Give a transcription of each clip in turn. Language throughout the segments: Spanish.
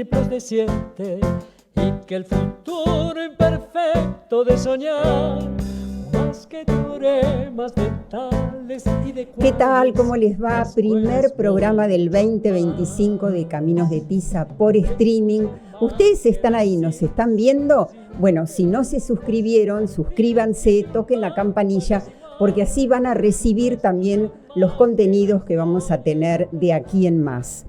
resplandeciente y que el futuro imperfecto de soñar más que teoremas mentales y de ¿Qué tal? ¿Cómo les va? Primer programa del 2025 de Caminos de Tiza por streaming. ¿Ustedes están ahí? ¿Nos están viendo? Bueno, si no se suscribieron, suscríbanse, toquen la campanilla, porque así van a recibir también los contenidos que vamos a tener de aquí en más.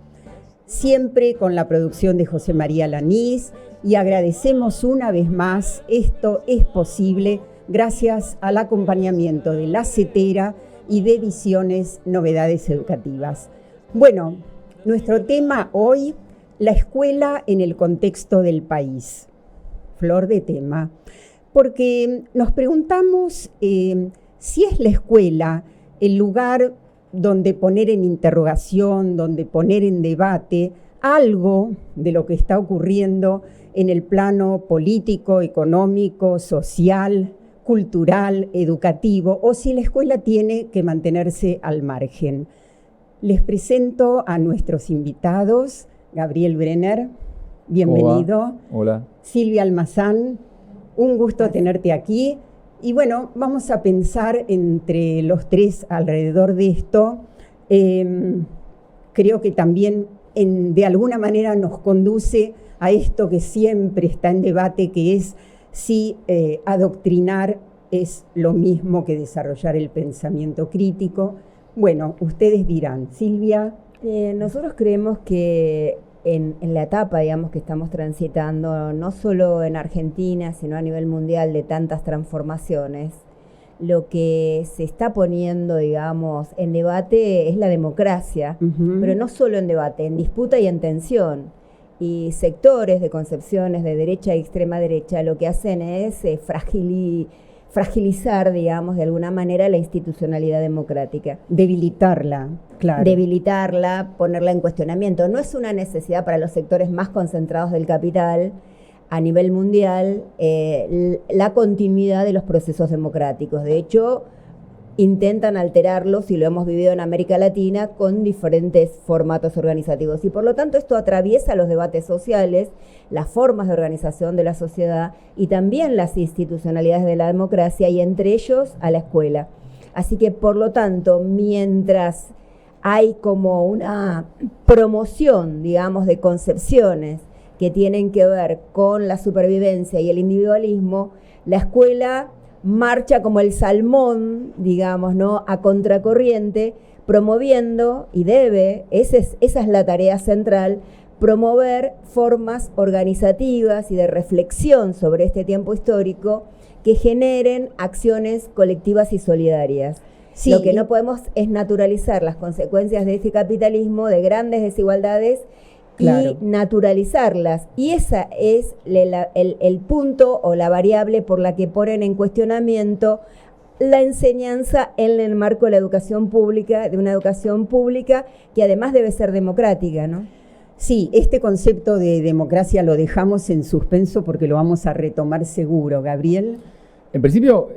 Siempre con la producción de José María Lanís, y agradecemos una vez más, esto es posible gracias al acompañamiento de La Cetera y de Ediciones Novedades Educativas. Bueno, nuestro tema hoy, la escuela en el contexto del país. Flor de tema, porque nos preguntamos si es la escuela el lugar donde poner en interrogación, donde poner en debate algo de lo que está ocurriendo en el plano político, económico, social, cultural, educativo, o si la escuela tiene que mantenerse al margen. Les presento a nuestros invitados. Gabriel Brenner, bienvenido. Hola. Silvia Almazán, un gusto tenerte aquí. Y bueno, vamos a pensar entre los tres alrededor de esto. Creo que también de alguna manera nos conduce a esto que siempre está en debate, que es si adoctrinar es lo mismo que desarrollar el pensamiento crítico. Bueno, ustedes dirán. Silvia. Nosotros creemos que en la etapa, digamos, que estamos transitando, no solo en Argentina, sino a nivel mundial, de tantas transformaciones, lo que se está poniendo, digamos, en debate es la democracia, pero no solo en debate, en disputa y en tensión. Y sectores de concepciones de derecha y extrema derecha lo que hacen es fragilizar, digamos, de alguna manera la institucionalidad democrática. Debilitarla, claro. Debilitarla, ponerla en cuestionamiento. No es una necesidad para los sectores más concentrados del capital a nivel mundial la continuidad de los procesos democráticos. De hecho, intentan alterarlos, y lo hemos vivido en América Latina, con diferentes formatos organizativos. Y por lo tanto esto atraviesa los debates sociales, las formas de organización de la sociedad y también las institucionalidades de la democracia, y entre ellos a la escuela. Así que por lo tanto, mientras hay como una promoción, digamos, de concepciones que tienen que ver con la supervivencia y el individualismo, la escuela marcha como el salmón, digamos, ¿no?, a contracorriente, promoviendo, y esa es la tarea central, promover formas organizativas y de reflexión sobre este tiempo histórico que generen acciones colectivas y solidarias. Sí. Lo que no podemos es naturalizar las consecuencias de este capitalismo, de grandes desigualdades, claro, y naturalizarlas. Y esa es el punto o la variable por la que ponen en cuestionamiento la enseñanza en el marco de la educación pública, de una educación pública que además debe ser democrática, ¿no? Sí, este concepto de democracia lo dejamos en suspenso porque lo vamos a retomar seguro. Gabriel. En principio,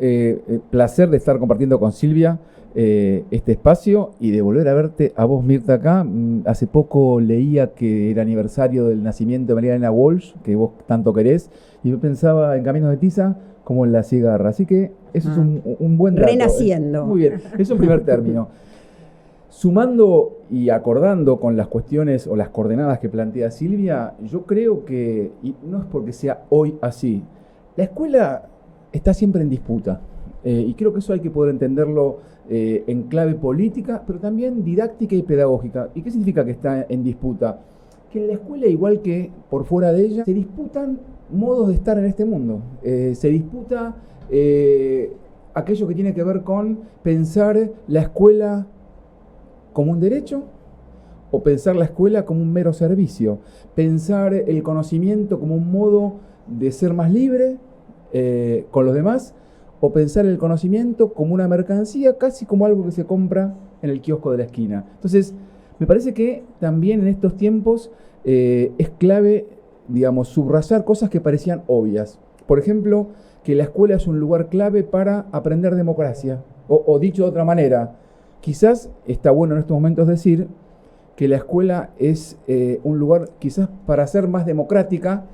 placer de estar compartiendo con Silvia este espacio y de volver a verte a vos, Mirta, acá. Hace poco leía que era aniversario del nacimiento de María Elena Walsh, que vos tanto querés, y yo pensaba en Caminos de Tiza como en La Cigarra. Así que eso es un buen dato. Renaciendo. Muy bien, es un primer término. Sumando y acordando con las cuestiones o las coordenadas que plantea Silvia, yo creo que, y no es porque sea hoy así, la escuela está siempre en disputa. Y creo que eso hay que poder entenderlo en clave política, pero también didáctica y pedagógica. ¿Y qué significa que está en disputa? Que en la escuela, igual que por fuera de ella, se disputan modos de estar en este mundo. Se disputa aquello que tiene que ver con pensar la escuela como un derecho o pensar la escuela como un mero servicio. Pensar el conocimiento como un modo de ser más libre con los demás, o pensar el conocimiento como una mercancía, casi como algo que se compra en el kiosco de la esquina. Entonces, me parece que también en estos tiempos es clave, digamos, subrayar cosas que parecían obvias. Por ejemplo, que la escuela es un lugar clave para aprender democracia. O dicho de otra manera, quizás está bueno en estos momentos decir que la escuela es un lugar quizás para hacer más democrática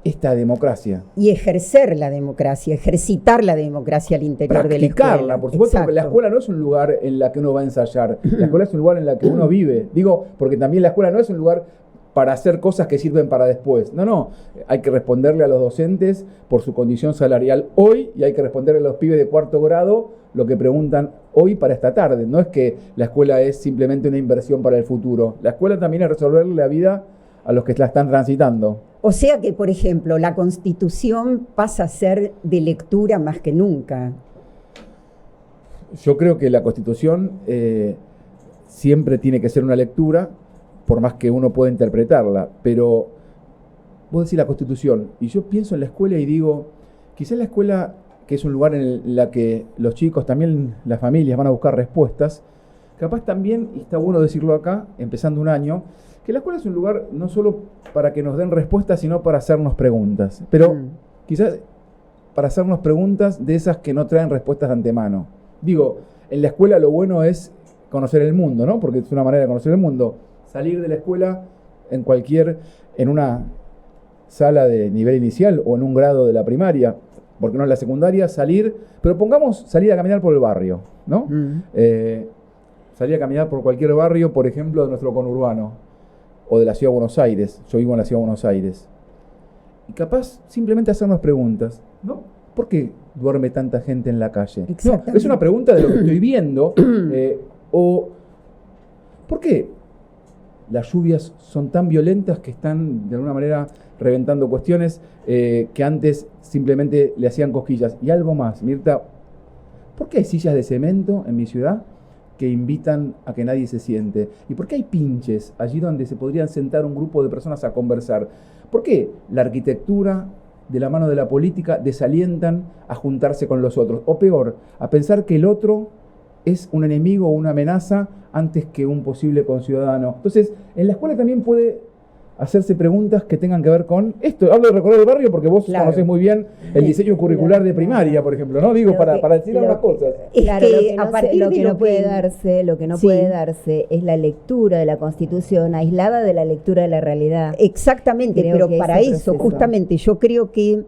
esta democracia. Y ejercer la democracia, ejercitar la democracia al interior de la escuela. Por supuesto. Exacto. Que la escuela no es un lugar en la que uno va a ensayar, la escuela es un lugar en la que uno vive. Digo, porque también la escuela no es un lugar para hacer cosas que sirven para después. No, hay que responderle a los docentes por su condición salarial hoy y hay que responderle a los pibes de 4º grado lo que preguntan hoy para esta tarde. No es que la escuela es simplemente una inversión para el futuro. La escuela también es resolverle la vida a los que la están transitando. O sea que, por ejemplo, la Constitución pasa a ser de lectura más que nunca. Yo creo que la Constitución siempre tiene que ser una lectura, por más que uno pueda interpretarla. Pero vos decís la Constitución, y yo pienso en la escuela y digo, quizás la escuela, que es un lugar en la que los chicos, también las familias, van a buscar respuestas, capaz también, y está bueno decirlo acá, empezando un año, que la escuela es un lugar no solo para que nos den respuestas, sino para hacernos preguntas. Pero quizás para hacernos preguntas de esas que no traen respuestas de antemano. Digo, en la escuela lo bueno es conocer el mundo, ¿no? Porque es una manera de conocer el mundo. Salir de la escuela en una sala de nivel inicial o en un grado de la primaria, porque no en la secundaria, pero pongamos salir a caminar por el barrio, ¿no? Salir a caminar por cualquier barrio, por ejemplo, de nuestro conurbano o de la Ciudad de Buenos Aires. Yo vivo en la Ciudad de Buenos Aires. Y capaz simplemente hacernos preguntas, ¿no? ¿Por qué duerme tanta gente en la calle? No, es una pregunta de lo que estoy viendo. O ¿por qué las lluvias son tan violentas que están de alguna manera reventando cuestiones que antes simplemente le hacían cosquillas? Y algo más, Mirta, ¿por qué hay sillas de cemento en mi ciudad que invitan a que nadie se siente? ¿Y por qué hay pinches allí donde se podrían sentar un grupo de personas a conversar? ¿Por qué la arquitectura, de la mano de la política, desalientan a juntarse con los otros? O peor, a pensar que el otro es un enemigo o una amenaza antes que un posible conciudadano. Entonces, en la escuela también puede hacerse preguntas que tengan que ver con esto. Hablo de recorrer el barrio porque vos conocés muy bien el diseño curricular de primaria, por ejemplo, ¿no? Digo, para decir algunas cosas. Claro, lo que no puede darse es la lectura de la Constitución aislada de la lectura de la realidad. Exactamente, Creo pero para eso, justamente, yo creo que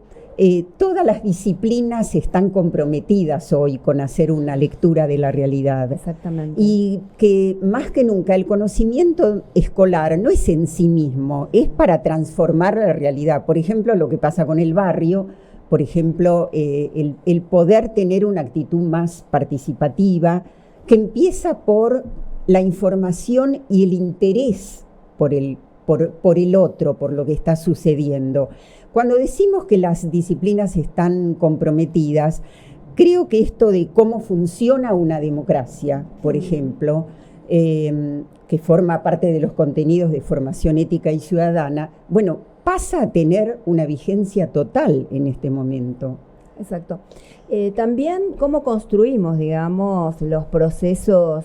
todas las disciplinas están comprometidas hoy con hacer una lectura de la realidad. Exactamente. Y que más que nunca el conocimiento escolar no es en sí mismo, es para transformar la realidad. Por ejemplo, lo que pasa con el barrio, por ejemplo, el poder tener una actitud más participativa, que empieza por la información y el interés por el otro, por lo que está sucediendo. Cuando decimos que las disciplinas están comprometidas, creo que esto de cómo funciona una democracia, por ejemplo, que forma parte de los contenidos de formación ética y ciudadana, bueno, pasa a tener una vigencia total en este momento. Exacto. También cómo construimos, digamos, los procesos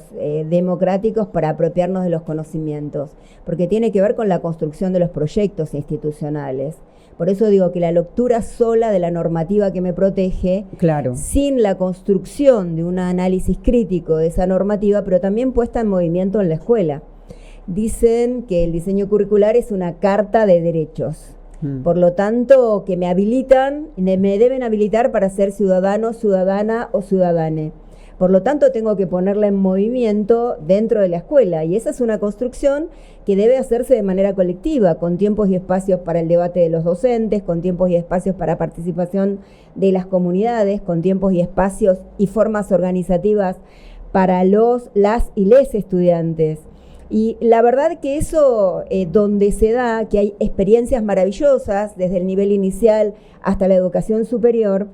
democráticos para apropiarnos de los conocimientos, porque tiene que ver con la construcción de los proyectos institucionales. Por eso digo que la lectura sola de la normativa que me protege, sin la construcción de un análisis crítico de esa normativa, pero también puesta en movimiento en la escuela. Dicen que el diseño curricular es una carta de derechos. Por lo tanto, que me deben habilitar para ser ciudadano, ciudadana o ciudadane. Por lo tanto, tengo que ponerla en movimiento dentro de la escuela, y esa es una construcción que debe hacerse de manera colectiva, con tiempos y espacios para el debate de los docentes, con tiempos y espacios para participación de las comunidades, con tiempos y espacios y formas organizativas para las y les estudiantes. Y la verdad que eso, donde se da, que hay experiencias maravillosas desde el nivel inicial hasta la educación superior,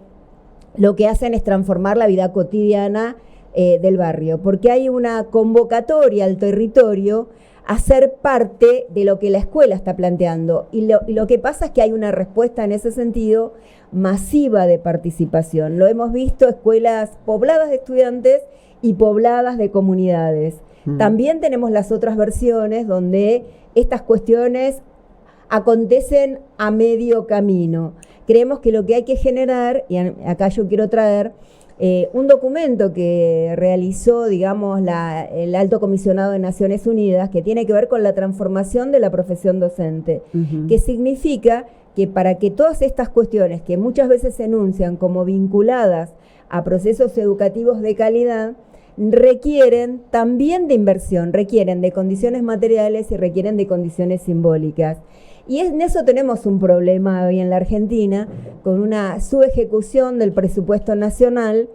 lo que hacen es transformar la vida cotidiana del barrio, porque hay una convocatoria al territorio a ser parte de lo que la escuela está planteando. Y lo que pasa es que hay una respuesta en ese sentido masiva de participación. Lo hemos visto, escuelas pobladas de estudiantes y pobladas de comunidades. También tenemos las otras versiones donde estas cuestiones acontecen a medio camino. Creemos que lo que hay que generar, y acá yo quiero traer un documento que realizó, digamos, el Alto Comisionado de Naciones Unidas, que tiene que ver con la transformación de la profesión docente, que significa que para que todas estas cuestiones que muchas veces se enuncian como vinculadas a procesos educativos de calidad, requieren también de inversión, requieren de condiciones materiales y requieren de condiciones simbólicas. Y en eso tenemos un problema hoy en la Argentina, con una subejecución del presupuesto nacional,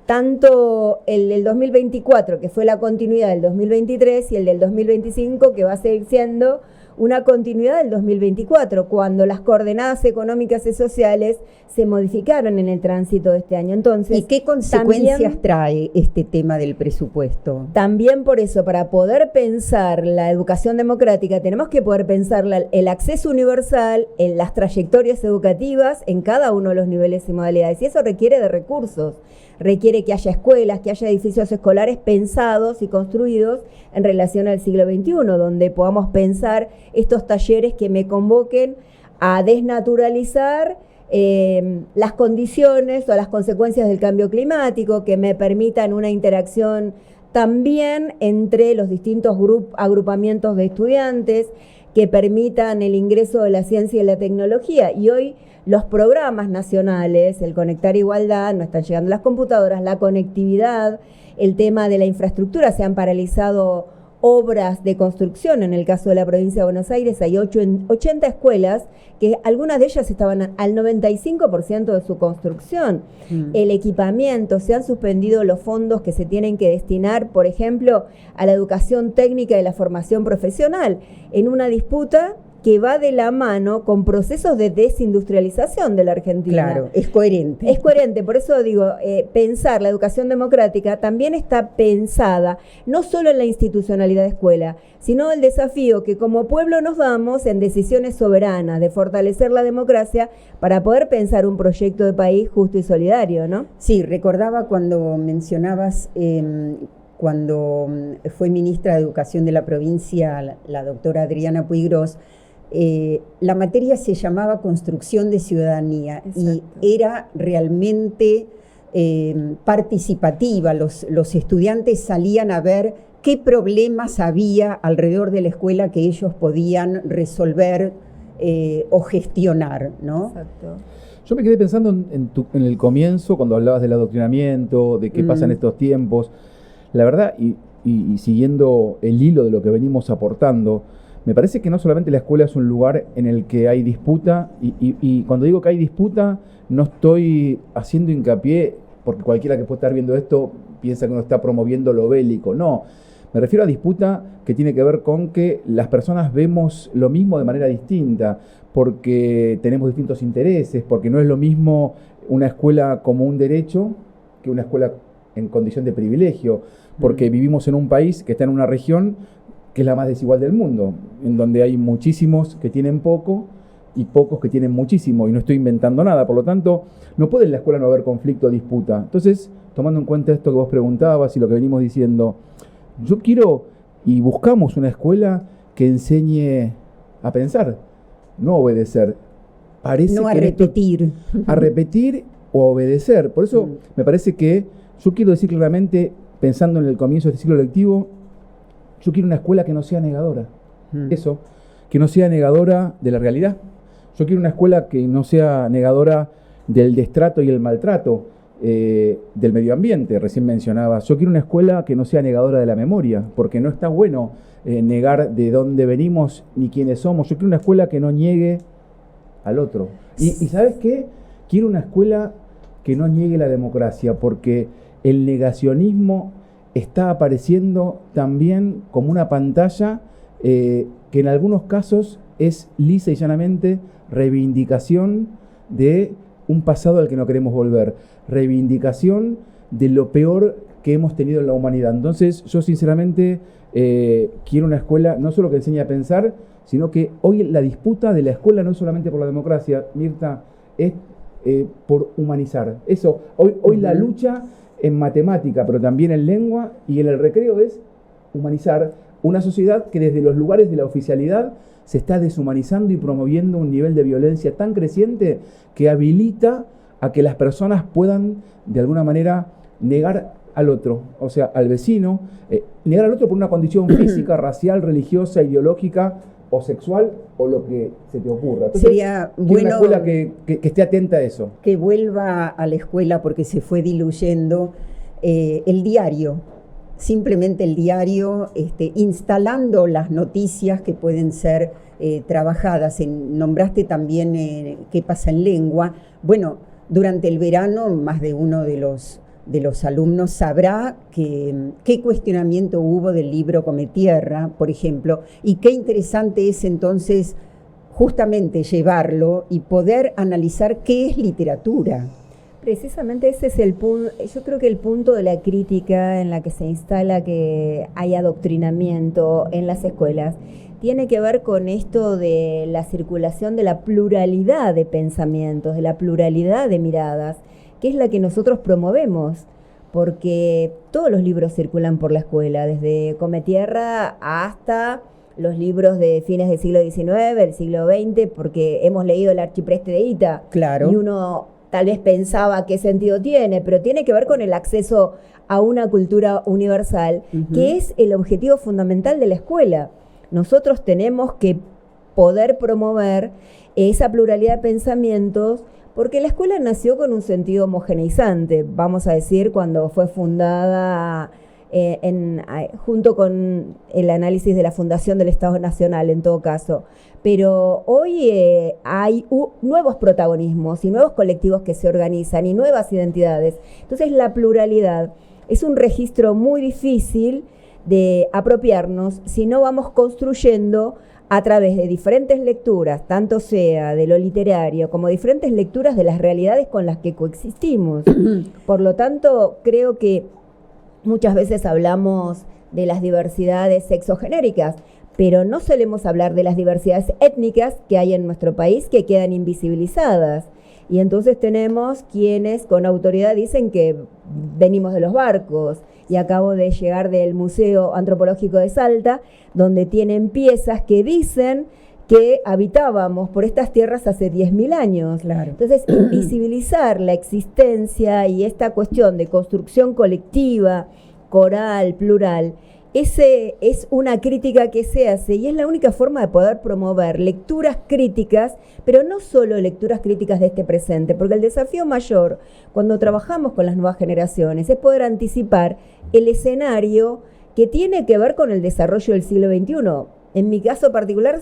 tanto el del 2024, que fue la continuidad del 2023, y el del 2025, que va a seguir siendo una continuidad del 2024, cuando las coordenadas económicas y sociales se modificaron en el tránsito de este año. Entonces, ¿y qué consecuencias trae este tema del presupuesto? También por eso, para poder pensar la educación democrática, tenemos que poder pensar el acceso universal en las trayectorias educativas en cada uno de los niveles y modalidades. Y eso requiere de recursos. Requiere que haya escuelas, que haya edificios escolares pensados y construidos en relación al siglo XXI, donde podamos pensar estos talleres que me convoquen a desnaturalizar las condiciones o las consecuencias del cambio climático, que me permitan una interacción también entre los distintos agrupamientos de estudiantes, que permitan el ingreso de la ciencia y la tecnología. Y hoy los programas nacionales, el Conectar Igualdad, no están llegando las computadoras, la conectividad, el tema de la infraestructura, se han paralizado obras de construcción. En el caso de la provincia de Buenos Aires hay 80 escuelas que algunas de ellas estaban al 95% de su construcción. El equipamiento, se han suspendido los fondos que se tienen que destinar, por ejemplo, a la educación técnica y la formación profesional, en una disputa que va de la mano con procesos de desindustrialización de la Argentina. Claro, es coherente. Es coherente, por eso digo, pensar la educación democrática también está pensada no solo en la institucionalidad de escuela, sino el desafío que como pueblo nos damos en decisiones soberanas de fortalecer la democracia para poder pensar un proyecto de país justo y solidario, ¿no? Sí, recordaba cuando mencionabas... cuando fue ministra de Educación de la provincia, la doctora Adriana Puigros, la materia se llamaba Construcción de Ciudadanía. Exacto. Y era realmente participativa. Los estudiantes salían a ver qué problemas había alrededor de la escuela que ellos podían resolver o gestionar, ¿no? Exacto. Yo me quedé pensando en el comienzo, cuando hablabas del adoctrinamiento, de qué pasa en estos tiempos. La verdad, y siguiendo el hilo de lo que venimos aportando, me parece que no solamente la escuela es un lugar en el que hay disputa, y cuando digo que hay disputa, no estoy haciendo hincapié, porque cualquiera que pueda estar viendo esto piensa que uno está promoviendo lo bélico. No, me refiero a disputa que tiene que ver con que las personas vemos lo mismo de manera distinta, porque tenemos distintos intereses, porque no es lo mismo una escuela como un derecho que una escuela en condición de privilegio, porque vivimos en un país que está en una región que es la más desigual del mundo, en donde hay muchísimos que tienen poco y pocos que tienen muchísimo, y no estoy inventando nada, por lo tanto, no puede en la escuela no haber conflicto o disputa. Entonces, tomando en cuenta esto que vos preguntabas y lo que venimos diciendo, yo quiero y buscamos una escuela que enseñe a pensar, no a obedecer. Parece no a que repetir. A repetir o a obedecer. Por eso me parece que yo quiero decir claramente, pensando en el comienzo de este ciclo lectivo, yo quiero una escuela que no sea negadora. Eso, que no sea negadora de la realidad. Yo quiero una escuela que no sea negadora del destrato y el maltrato del medio ambiente, recién mencionabas. Yo quiero una escuela que no sea negadora de la memoria, porque no está bueno negar de dónde venimos ni quiénes somos. Yo quiero una escuela que no niegue al otro. Y ¿sabes qué? Quiero una escuela que no niegue la democracia, porque el negacionismo está apareciendo también como una pantalla que en algunos casos es lisa y llanamente reivindicación de un pasado al que no queremos volver, reivindicación de lo peor que hemos tenido en la humanidad. Entonces, yo sinceramente quiero una escuela no solo que enseñe a pensar, sino que hoy la disputa de la escuela no es solamente por la democracia, Mirta, es por humanizar. Eso, hoy la lucha en matemática, pero también en lengua y en el recreo es humanizar una sociedad que desde los lugares de la oficialidad se está deshumanizando y promoviendo un nivel de violencia tan creciente que habilita a que las personas puedan de alguna manera negar al otro, o sea, al vecino, negar al otro por una condición física, racial, religiosa, ideológica o sexual o lo que se te ocurra. Entonces, sería bueno una escuela que esté atenta a eso. Que vuelva a la escuela, porque se fue diluyendo, el diario, simplemente el diario, instalando las noticias que pueden ser trabajadas. Nombraste también qué pasa en lengua. Bueno, durante el verano más de uno de los alumnos sabrá qué cuestionamiento hubo del libro Come Tierra, por ejemplo, y qué interesante es entonces justamente llevarlo y poder analizar qué es literatura. Precisamente ese es el punto, yo creo que el punto de la crítica en la que se instala que hay adoctrinamiento en las escuelas tiene que ver con esto de la circulación de la pluralidad de pensamientos, de la pluralidad de miradas, que es la que nosotros promovemos, porque todos los libros circulan por la escuela, desde Come Tierra hasta los libros de fines del siglo XIX, del siglo XX, porque hemos leído el Archipreste de Ita, claro. Y uno tal vez pensaba qué sentido tiene, pero tiene que ver con el acceso a una cultura universal, que es el objetivo fundamental de la escuela. Nosotros tenemos que poder promover esa pluralidad de pensamientos, porque la escuela nació con un sentido homogeneizante, vamos a decir, cuando fue fundada junto con el análisis de la fundación del Estado Nacional, en todo caso. Pero hoy hay nuevos protagonismos y nuevos colectivos que se organizan y nuevas identidades. Entonces la pluralidad es un registro muy difícil de apropiarnos si no vamos construyendo a través de diferentes lecturas, tanto sea de lo literario como diferentes lecturas de las realidades con las que coexistimos. Por lo tanto, creo que muchas veces hablamos de las diversidades sexogenéricas, pero no solemos hablar de las diversidades étnicas que hay en nuestro país que quedan invisibilizadas. Y entonces tenemos quienes con autoridad dicen que venimos de los barcos. Y acabo de llegar del Museo Antropológico de Salta, donde tienen piezas que dicen que habitábamos por estas tierras hace 10.000 años. Claro. Entonces, visibilizar la existencia y esta cuestión de construcción colectiva, coral, plural, ese es una crítica que se hace y es la única forma de poder promover lecturas críticas, pero no solo lecturas críticas de este presente, porque el desafío mayor cuando trabajamos con las nuevas generaciones es poder anticipar el escenario que tiene que ver con el desarrollo del siglo XXI. En mi caso particular,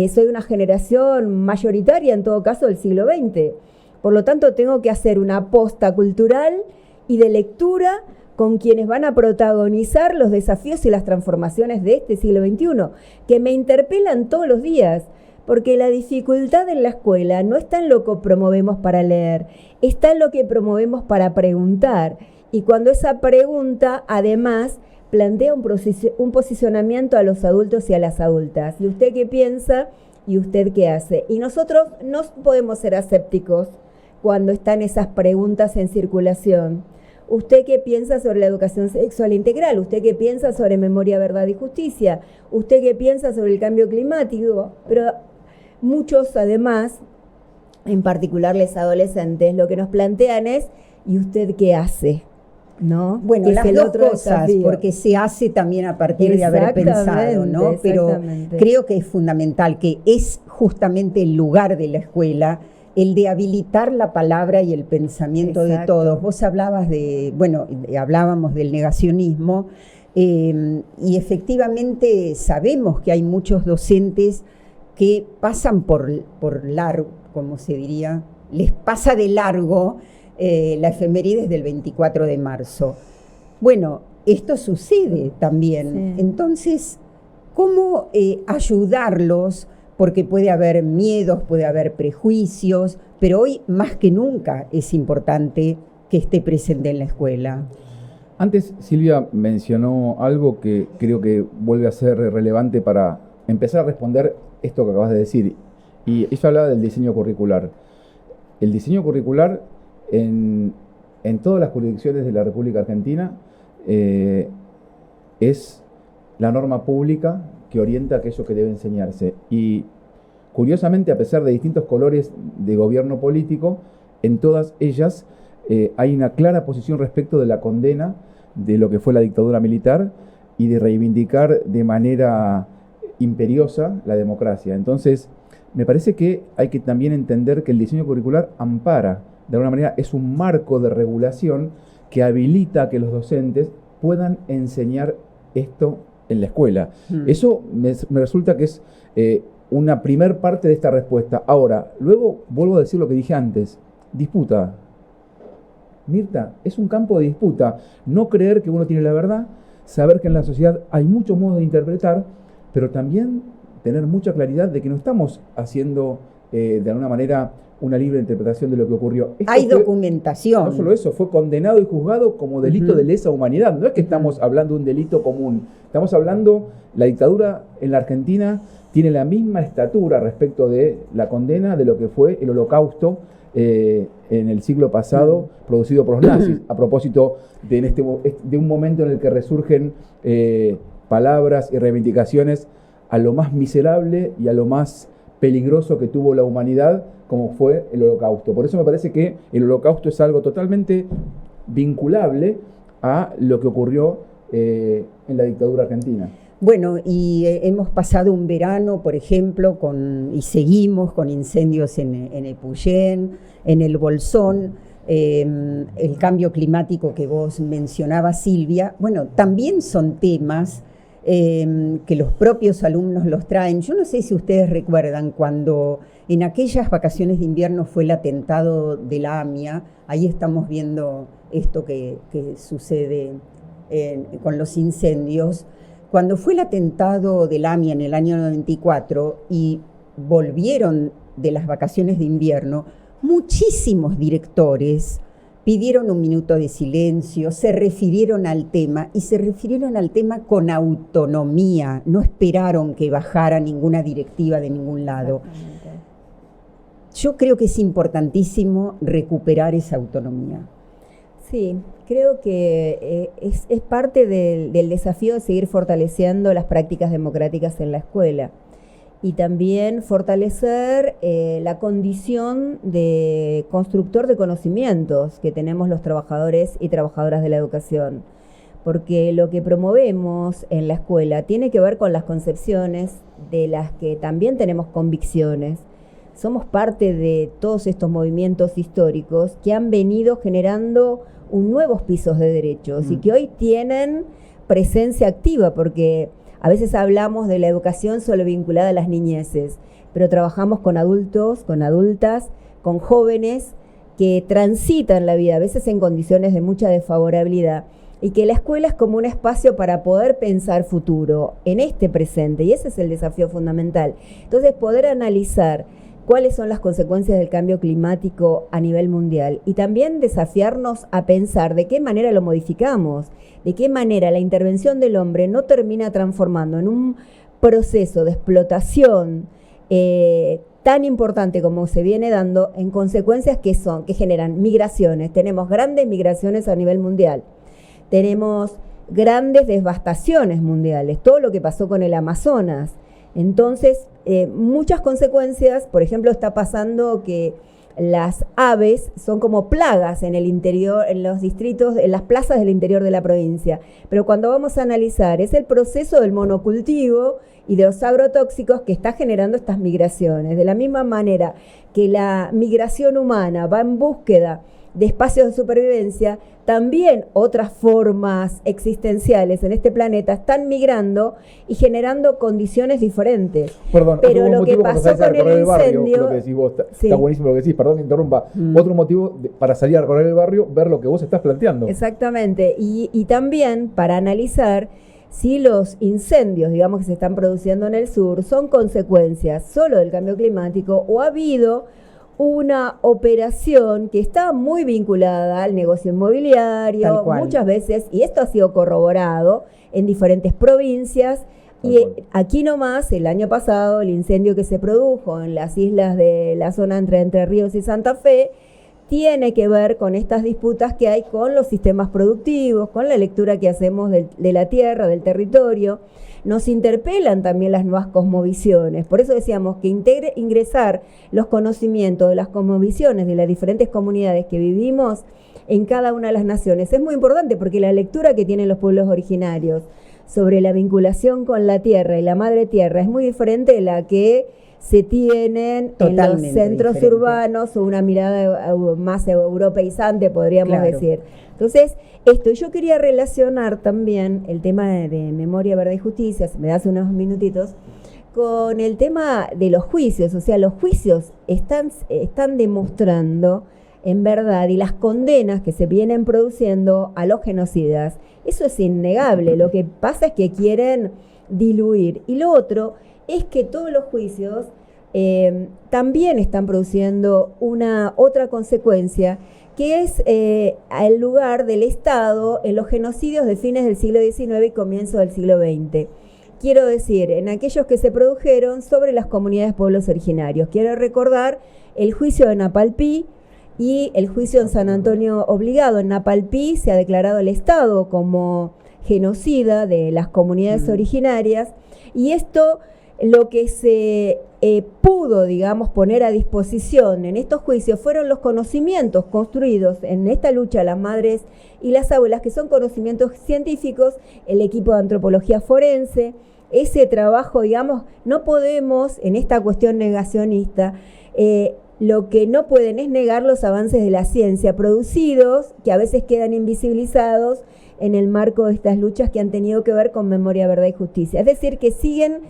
soy una generación mayoritaria, en todo caso, del siglo XX. Por lo tanto, tengo que hacer una aposta cultural y de lectura con quienes van a protagonizar los desafíos y las transformaciones de este siglo XXI, que me interpelan todos los días, porque la dificultad en la escuela no está en lo que promovemos para leer, está en lo que promovemos para preguntar, y cuando esa pregunta, además, plantea un posicionamiento a los adultos y a las adultas. ¿Y usted qué piensa? ¿Y usted qué hace? Y nosotros no podemos ser asépticos cuando están esas preguntas en circulación. ¿Usted qué piensa sobre la educación sexual integral? ¿Usted qué piensa sobre memoria, verdad y justicia? ¿Usted qué piensa sobre el cambio climático? Pero muchos, además, en particular los adolescentes, lo que nos plantean es, ¿y usted qué hace? ¿No? Bueno, las dos cosas, porque se hace también a partir de haber pensado, ¿no? Pero creo que es fundamental, que es justamente el lugar de la escuela, el de habilitar la palabra y el pensamiento de todos. Vos hablabas hablábamos del negacionismo, y efectivamente sabemos que hay muchos docentes que pasan por largo, como se diría, les pasa de largo la efemérides del 24 de marzo. Bueno, esto sucede también. Sí. Entonces, ¿cómo ayudarlos? Porque puede haber miedos, puede haber prejuicios, pero hoy más que nunca es importante que esté presente en la escuela. Antes Silvia mencionó algo que creo que vuelve a ser relevante para empezar a responder esto que acabas de decir. Y ella hablaba del diseño curricular. El diseño curricular en todas las jurisdicciones de la República Argentina es la norma pública que orienta aquello que debe enseñarse. Y curiosamente, a pesar de distintos colores de gobierno político, en todas ellas hay una clara posición respecto de la condena de lo que fue la dictadura militar y de reivindicar de manera imperiosa la democracia. Entonces, me parece que hay que también entender que el diseño curricular ampara, de alguna manera es un marco de regulación que habilita a que los docentes puedan enseñar esto en la escuela. Eso me resulta que es una primer parte de esta respuesta. Ahora, luego vuelvo a decir lo que dije antes, disputa. Mirta, es un campo de disputa. No creer que uno tiene la verdad, saber que en la sociedad hay muchos modos de interpretar, pero también tener mucha claridad de que no estamos haciendo de alguna manera una libre interpretación de lo que ocurrió. Hay documentación. No solo eso, fue condenado y juzgado como delito de lesa humanidad. No es que estamos hablando de un delito común, estamos hablando, la dictadura en la Argentina tiene la misma estatura respecto de la condena de lo que fue el Holocausto en el siglo pasado, producido por los nazis, a propósito de un momento en el que resurgen palabras y reivindicaciones a lo más miserable y a lo más peligroso que tuvo la humanidad, como fue el Holocausto. Por eso me parece que el Holocausto es algo totalmente vinculable a lo que ocurrió en la dictadura argentina. Bueno, y hemos pasado un verano, por ejemplo, y seguimos con incendios en Epuyén, en el Bolsón, el cambio climático que vos mencionabas, Silvia. Bueno, también son temas que los propios alumnos los traen. Yo no sé si ustedes recuerdan cuando en aquellas vacaciones de invierno fue el atentado de la AMIA, ahí estamos viendo esto que sucede con los incendios. Cuando fue el atentado del AMIA en el año 94 y volvieron de las vacaciones de invierno, muchísimos directores pidieron un minuto de silencio, se refirieron al tema y se refirieron al tema con autonomía, no esperaron que bajara ninguna directiva de ningún lado. Yo creo que es importantísimo recuperar esa autonomía. Sí, creo que es parte del desafío de seguir fortaleciendo las prácticas democráticas en la escuela y también fortalecer la condición de constructor de conocimientos que tenemos los trabajadores y trabajadoras de la educación, porque lo que promovemos en la escuela tiene que ver con las concepciones de las que también tenemos convicciones. Somos parte de todos estos movimientos históricos que han venido generando nuevos pisos de derechos y que hoy tienen presencia activa, porque a veces hablamos de la educación solo vinculada a las niñeces, pero trabajamos con adultos, con adultas, con jóvenes que transitan la vida, a veces en condiciones de mucha desfavorabilidad, y que la escuela es como un espacio para poder pensar futuro en este presente, y ese es el desafío fundamental. Entonces, poder analizar cuáles son las consecuencias del cambio climático a nivel mundial y también desafiarnos a pensar de qué manera lo modificamos, de qué manera la intervención del hombre no termina transformando en un proceso de explotación tan importante como se viene dando en consecuencias que generan migraciones. Tenemos grandes migraciones a nivel mundial, tenemos grandes devastaciones mundiales, todo lo que pasó con el Amazonas. Entonces, muchas consecuencias, por ejemplo, está pasando que las aves son como plagas en el interior, en los distritos, en las plazas del interior de la provincia. Pero cuando vamos a analizar, es el proceso del monocultivo y de los agrotóxicos que está generando estas migraciones. De la misma manera que la migración humana va en búsqueda de espacios de supervivencia, también otras formas existenciales en este planeta están migrando y generando condiciones diferentes. Perdón, pero lo que pasó con el incendio... Lo que decís vos, está buenísimo lo que decís, perdón que interrumpa. Otro motivo para salir a recorrer el barrio, ver lo que vos estás planteando. Exactamente, y también para analizar si los incendios, digamos, que se están produciendo en el sur son consecuencias solo del cambio climático o ha habido una operación que está muy vinculada al negocio inmobiliario, muchas veces, y esto ha sido corroborado en diferentes provincias, y aquí nomás, el año pasado, el incendio que se produjo en las islas de la zona entre Ríos y Santa Fe, tiene que ver con estas disputas que hay con los sistemas productivos, con la lectura que hacemos de la tierra, del territorio. Nos interpelan también las nuevas cosmovisiones. Por eso decíamos que ingresar los conocimientos de las cosmovisiones de las diferentes comunidades que vivimos en cada una de las naciones es muy importante, porque la lectura que tienen los pueblos originarios sobre la vinculación con la tierra y la madre tierra es muy diferente de la que se tienen totalmente en los centros urbanos, o una mirada más europeizante, podríamos decir. Entonces, yo quería relacionar también el tema de Memoria, Verdad y Justicia, si me das unos minutitos, con el tema de los juicios. O sea, los juicios están demostrando, en verdad, y las condenas que se vienen produciendo a los genocidas, eso es innegable. Lo que pasa es que quieren diluir. Y lo otro es que todos los juicios también están produciendo otra consecuencia, que es el lugar del Estado en los genocidios de fines del siglo XIX y comienzo del siglo XX. Quiero decir, en aquellos que se produjeron sobre las comunidades pueblos originarios. Quiero recordar el juicio de Napalpí y el juicio en San Antonio Obligado. En Napalpí se ha declarado el Estado como genocida de las comunidades originarias, y esto lo que se pudo, digamos, poner a disposición en estos juicios fueron los conocimientos construidos en esta lucha las madres y las abuelas, que son conocimientos científicos, el equipo de antropología forense, ese trabajo, digamos. No podemos, en esta cuestión negacionista, lo que no pueden es negar los avances de la ciencia producidos, que a veces quedan invisibilizados en el marco de estas luchas que han tenido que ver con Memoria, Verdad y Justicia. Es decir, que siguen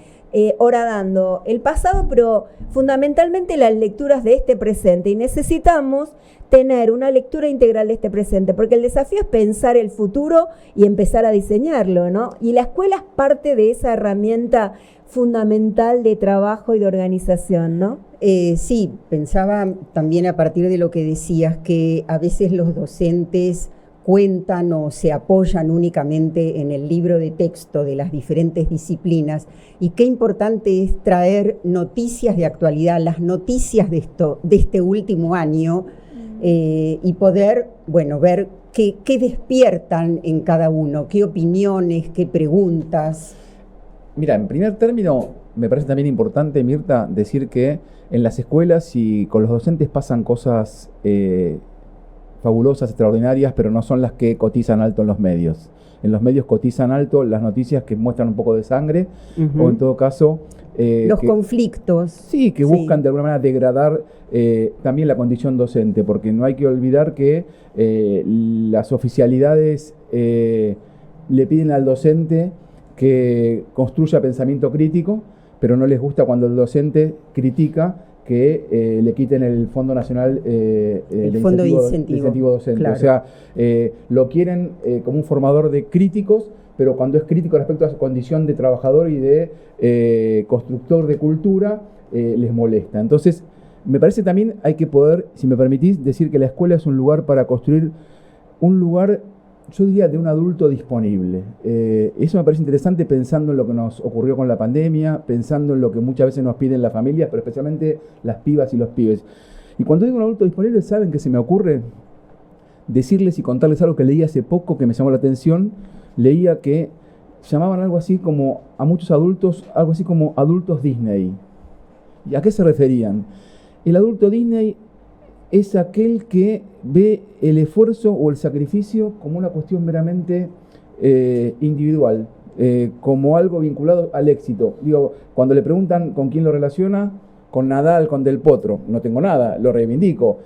horadando el pasado, pero fundamentalmente las lecturas de este presente, y necesitamos tener una lectura integral de este presente, porque el desafío es pensar el futuro y empezar a diseñarlo, ¿no? Y la escuela es parte de esa herramienta fundamental de trabajo y de organización, ¿no? Sí, pensaba también a partir de lo que decías, que a veces los docentes cuentan o se apoyan únicamente en el libro de texto de las diferentes disciplinas, y qué importante es traer noticias de actualidad, las noticias de este último año, y poder, ver qué despiertan en cada uno, qué opiniones, qué preguntas. Mira, en primer término, me parece también importante, Mirta, decir que en las escuelas y con los docentes pasan cosas fabulosas, extraordinarias, pero no son las que cotizan alto en los medios. En los medios cotizan alto las noticias que muestran un poco de sangre, o en todo caso... los conflictos. Sí, que buscan de alguna manera degradar también la condición docente, porque no hay que olvidar que las oficialidades le piden al docente que construya pensamiento crítico, pero no les gusta cuando el docente critica que le quiten el Fondo Nacional el Fondo de Incentivo Docente. Claro. O sea, lo quieren como un formador de críticos, pero cuando es crítico respecto a su condición de trabajador y de constructor de cultura, les molesta. Entonces, me parece también hay que poder, si me permitís, decir que la escuela es un lugar para construir un lugar, yo diría, de un adulto disponible. Eso me parece interesante, pensando en lo que nos ocurrió con la pandemia, pensando en lo que muchas veces nos piden las familias, pero especialmente las pibas y los pibes. Y cuando digo un adulto disponible, ¿saben qué se me ocurre? Decirles y contarles algo que leí hace poco que me llamó la atención. Leía que llamaban algo así como, a muchos adultos, algo así como adultos Disney. ¿Y a qué se referían? El adulto Disney es aquel que ve el esfuerzo o el sacrificio como una cuestión meramente individual, como algo vinculado al éxito. Digo, cuando le preguntan con quién lo relaciona, con Nadal, con Del Potro, no tengo nada, lo reivindico.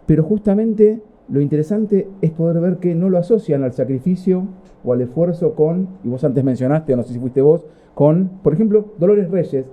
Pero justamente lo interesante es poder ver que no lo asocian al sacrificio o al esfuerzo con, y vos antes mencionaste, no sé si fuiste vos, con, por ejemplo, Dolores Reyes,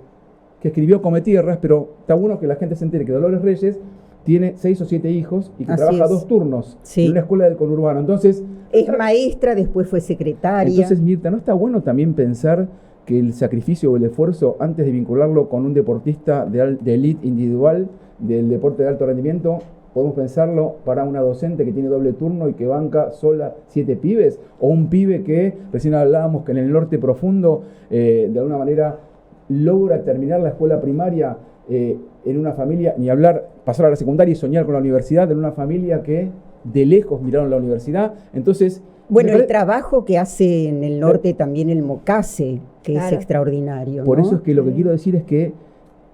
que escribió Come Tierras, pero está bueno que la gente se entere que Dolores Reyes tiene 6 o 7 hijos y que trabaja 2 turnos en una escuela del conurbano. Entonces, es maestra, después fue secretaria. Entonces, Mirta, ¿no está bueno también pensar que el sacrificio o el esfuerzo, antes de vincularlo con un deportista de élite individual del deporte de alto rendimiento, podemos pensarlo para una docente que tiene doble turno y que banca sola 7 pibes? O un pibe que, recién hablábamos, que en el norte profundo, de alguna manera, logra terminar la escuela primaria en una familia, ni hablar pasar a la secundaria y soñar con la universidad en una familia que de lejos miraron la universidad. Entonces, bueno, el trabajo que hace en el norte también el MOCASE, que es extraordinario, por ¿no? eso es que lo que quiero decir es que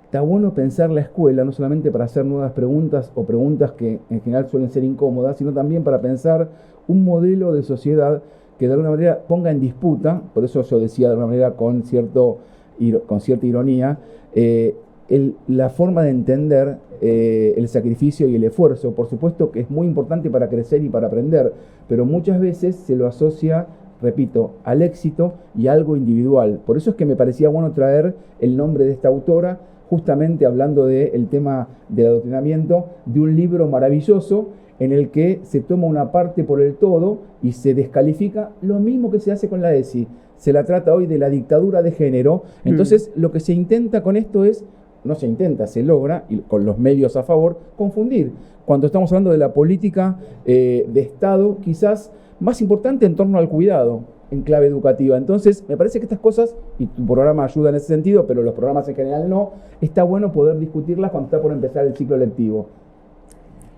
está bueno pensar la escuela, no solamente para hacer nuevas preguntas o preguntas que en general suelen ser incómodas, sino también para pensar un modelo de sociedad que de alguna manera ponga en disputa, por eso yo decía de alguna manera con cierta ironía, la forma de entender el sacrificio y el esfuerzo. Por supuesto que es muy importante para crecer y para aprender, pero muchas veces se lo asocia, repito, al éxito y a algo individual. Por eso es que me parecía bueno traer el nombre de esta autora, justamente hablando del tema del adoctrinamiento, de un libro maravilloso en el que se toma una parte por el todo y se descalifica lo mismo que se hace con la ESI. Se la trata hoy de la dictadura de género. Entonces, lo que se intenta con esto es, no se intenta, se logra, y con los medios a favor, confundir. Cuando estamos hablando de la política de Estado, quizás más importante en torno al cuidado, en clave educativa. Entonces, me parece que estas cosas, y tu programa ayuda en ese sentido, pero los programas en general no, está bueno poder discutirlas cuando está por empezar el ciclo lectivo.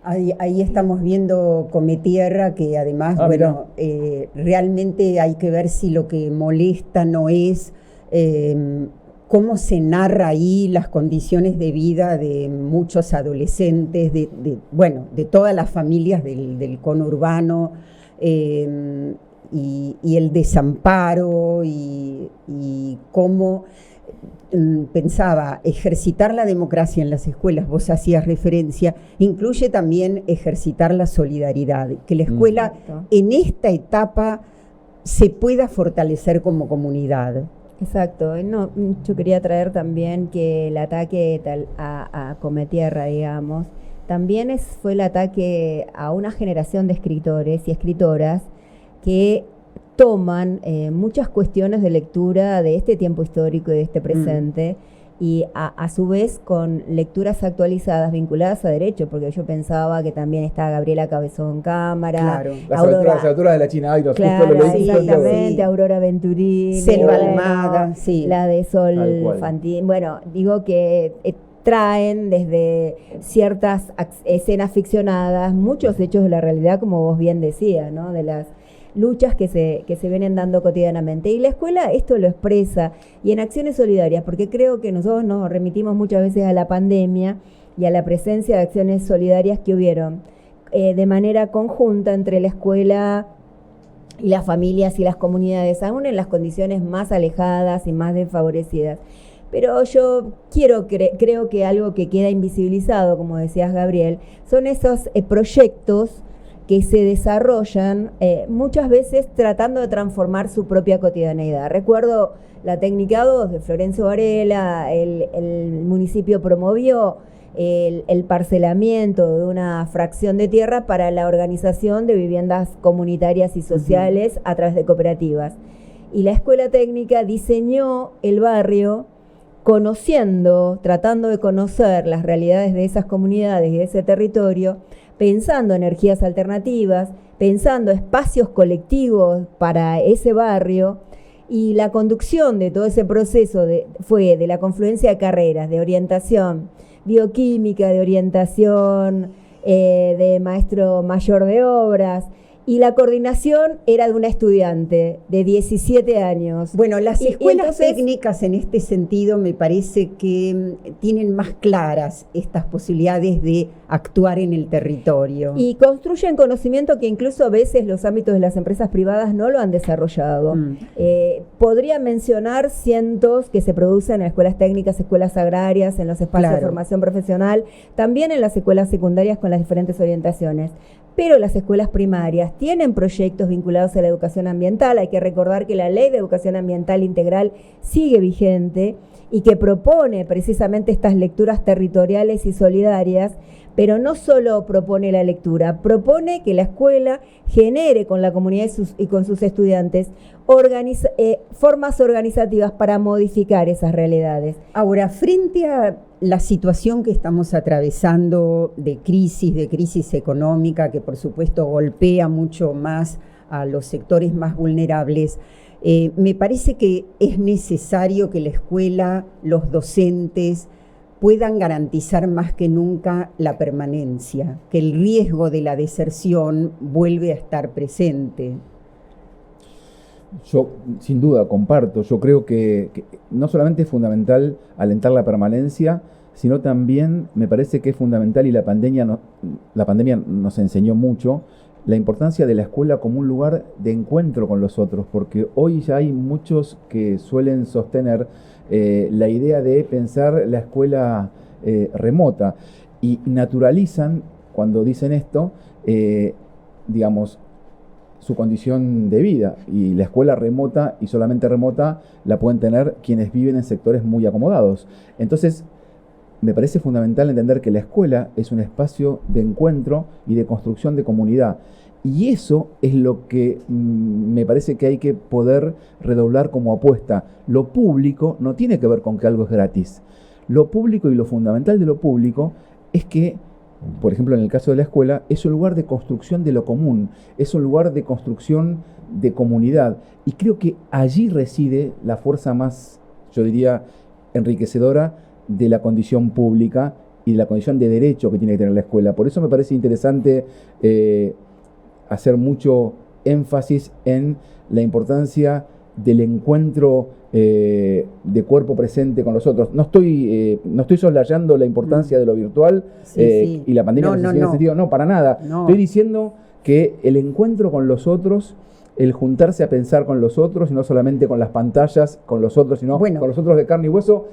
Ahí estamos viendo Cometierra, que además, realmente hay que ver si lo que molesta no es cómo se narra ahí las condiciones de vida de muchos adolescentes, de todas las familias del conurbano, y el desamparo, y cómo pensaba ejercitar la democracia en las escuelas, vos hacías referencia, incluye también ejercitar la solidaridad, que la escuela en esta etapa se pueda fortalecer como comunidad. Exacto. No, yo quería traer también que el ataque a Cometierra, digamos, también fue el ataque a una generación de escritores y escritoras que toman muchas cuestiones de lectura de este tiempo histórico y de este presente, y a su vez con lecturas actualizadas vinculadas a derecho, porque yo pensaba que también está Gabriela Cabezón Cámara, las autoras de la China Airos, exactamente, Aurora Venturini, Selva Almada, la de Sol Fantín. Bueno, digo que traen desde ciertas escenas ficcionadas muchos hechos de la realidad, como vos bien decías, ¿no? De las luchas que se vienen dando cotidianamente. Y la escuela esto lo expresa, y en acciones solidarias, porque creo que nosotros nos remitimos muchas veces a la pandemia y a la presencia de acciones solidarias que hubieron de manera conjunta entre la escuela y las familias y las comunidades, aún en las condiciones más alejadas y más desfavorecidas. Pero yo creo que algo que queda invisibilizado, como decías, Gabriel, son esos proyectos que se desarrollan muchas veces tratando de transformar su propia cotidianeidad. Recuerdo la técnica 2 de Florencio Varela, el municipio promovió el parcelamiento de una fracción de tierra para la organización de viviendas comunitarias y sociales a través de cooperativas. Y la escuela técnica diseñó el barrio tratando de conocer las realidades de esas comunidades y de ese territorio, pensando energías alternativas, pensando espacios colectivos para ese barrio, y la conducción de todo ese proceso fue de la confluencia de carreras, de orientación bioquímica, de orientación de maestro mayor de obras, y la coordinación era de una estudiante de 17 años. Bueno, las escuelas técnicas en este sentido me parece que tienen más claras estas posibilidades de actuar en el territorio. Y construyen conocimiento que incluso a veces los ámbitos de las empresas privadas no lo han desarrollado. Podría mencionar cientos que se producen en escuelas técnicas, escuelas agrarias, en los espacios de formación profesional, también en las escuelas secundarias con las diferentes orientaciones. Pero las escuelas primarias tienen proyectos vinculados a la educación ambiental. Hay que recordar que la Ley de Educación Ambiental Integral sigue vigente y que propone precisamente estas lecturas territoriales y solidarias, pero no solo propone la lectura, propone que la escuela genere con la comunidad y con sus estudiantes formas organizativas para modificar esas realidades. Ahora, frente a la situación que estamos atravesando de crisis económica, que por supuesto golpea mucho más a los sectores más vulnerables, me parece que es necesario que la escuela, los docentes, puedan garantizar más que nunca la permanencia, que el riesgo de la deserción vuelve a estar presente. Yo sin duda comparto, yo creo que no solamente es fundamental alentar la permanencia, sino también me parece que es fundamental, y la pandemia nos enseñó mucho, la importancia de la escuela como un lugar de encuentro con los otros, porque hoy ya hay muchos que suelen sostener la idea de pensar la escuela remota, y naturalizan, cuando dicen esto, digamos, su condición de vida, y la escuela remota y solamente remota la pueden tener quienes viven en sectores muy acomodados. Entonces, me parece fundamental entender que la escuela es un espacio de encuentro y de construcción de comunidad. Y eso es lo que me parece que hay que poder redoblar como apuesta. Lo público no tiene que ver con que algo es gratis. Lo público y lo fundamental de lo público es que, por ejemplo, en el caso de la escuela, es un lugar de construcción de lo común, es un lugar de construcción de comunidad. Y creo que allí reside la fuerza más, yo diría, enriquecedora de la condición pública y de la condición de derecho que tiene que tener la escuela. Por eso me parece interesante hacer mucho énfasis en la importancia del encuentro de cuerpo presente con los otros. No estoy soslayando la importancia de lo virtual y la pandemia en ese sentido, no, para nada. No. Estoy diciendo que el encuentro con los otros, el juntarse a pensar con los otros, y no solamente con las pantallas, con los otros, sino con los otros de carne y hueso,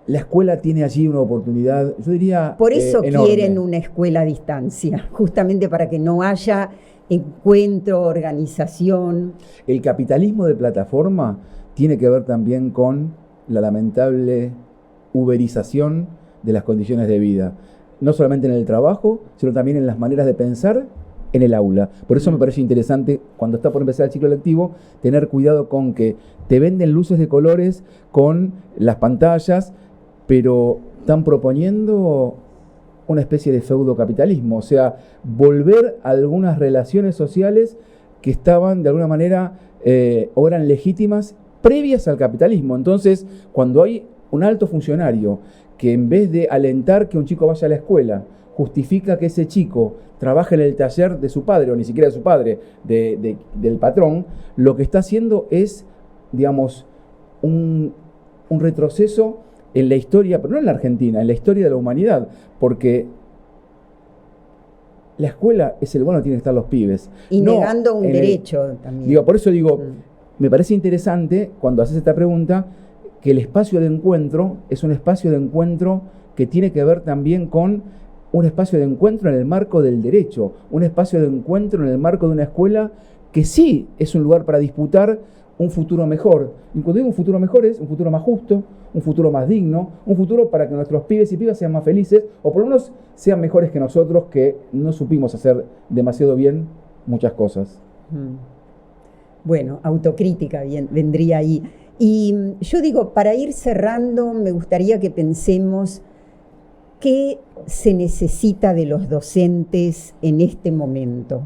la escuela tiene allí una oportunidad, yo diría, por eso enorme. Quieren una escuela a distancia, justamente para que no haya encuentro, organización. El capitalismo de plataforma tiene que ver también con la lamentable uberización de las condiciones de vida, no solamente en el trabajo, sino también en las maneras de pensar en el aula. Por eso me parece interesante, cuando está por empezar el ciclo lectivo, tener cuidado con que te venden luces de colores con las pantallas, pero están proponiendo una especie de feudocapitalismo, o sea, volver a algunas relaciones sociales que estaban de alguna manera o eran legítimas previas al capitalismo. Entonces, cuando hay un alto funcionario que en vez de alentar que un chico vaya a la escuela, justifica que ese chico trabaje en el taller de su padre, o ni siquiera de su padre, del patrón, lo que está haciendo es, digamos, un retroceso en la historia, pero no en la Argentina, en la historia de la humanidad, porque la escuela es el lugar donde tienen que estar los pibes. Y negando un derecho también. Por eso digo, me parece interesante, cuando haces esta pregunta, que el espacio de encuentro es un espacio de encuentro que tiene que ver también con un espacio de encuentro en el marco del derecho, un espacio de encuentro en el marco de una escuela que sí es un lugar para disputar un futuro mejor. Y cuando digo un futuro mejor es un futuro más justo, un futuro más digno, un futuro para que nuestros pibes y pibas sean más felices, o por lo menos sean mejores que nosotros, que no supimos hacer demasiado bien muchas cosas. Bueno, autocrítica vendría ahí. Y yo digo, para ir cerrando, me gustaría que pensemos qué se necesita de los docentes en este momento.